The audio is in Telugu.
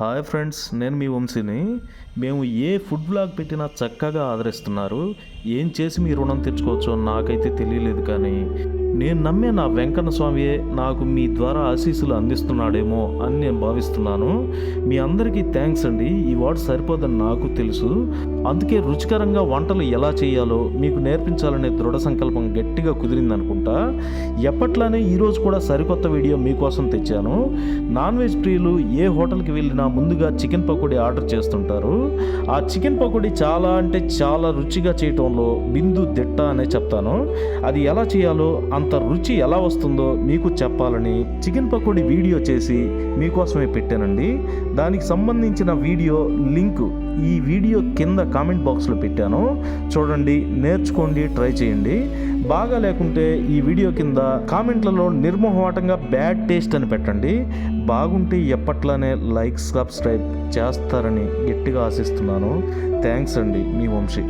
హాయ్ ఫ్రెండ్స్, నేను మీ వంశీని. మేము ఏ ఫుడ్ బ్లాగ్ పెట్టినా చక్కగా ఆదరిస్తున్నారు. ఏం చేసి మీ రుణం తెచ్చుకోవచ్చో నాకైతే తెలియలేదు, కానీ నేను నమ్మే నా వెంకన్న స్వామియే నాకు మీ ద్వారా ఆశీస్సులు అందిస్తున్నాడేమో అని నేను భావిస్తున్నాను. మీ అందరికీ థ్యాంక్స్ అండి. ఈ వర్డ్ సరిపోదని నాకు తెలుసు. అందుకే రుచికరంగా వంటలు ఎలా చేయాలో మీకు నేర్పించాలనే దృఢ సంకల్పం గట్టిగా కుదిరిందనుకుంటా. ఎప్పట్లానే ఈరోజు కూడా సరికొత్త వీడియో మీకోసం తెచ్చాను. నాన్ వెజ్ ప్రియులు ఏ హోటల్కి వెళ్ళినా ముందుగా చికెన్ పకోడీ ఆర్డర్ చేస్తుంటారు. ఆ చికెన్ పకోడీ చాలా అంటే చాలా రుచిగా చేయటంలో బిందు దిట్ట అనే చెప్తాను. అది ఎలా చేయాలో, అంత రుచి ఎలా వస్తుందో మీకు చెప్పాలని చికెన్ పకోడీ వీడియో చేసి మీకోసమే పెట్టానండి. దానికి సంబంధించిన వీడియో లింక్ ఈ వీడియో కింద కామెంట్ బాక్స్లో పెట్టాను. చూడండి, నేర్చుకోండి, ట్రై చేయండి. బాగా లేకుంటే ఈ వీడియో కింద కామెంట్లలో నిర్మోహమాటంగా బ్యాడ్ టేస్ట్ అని పెట్టండి. బాగుంటే ఎప్పట్లానే లైక్, సబ్స్క్రైబ్ చేస్తారని గట్టిగా ఆశిస్తున్నాను. థ్యాంక్స్ అండి, మీ వంశీ.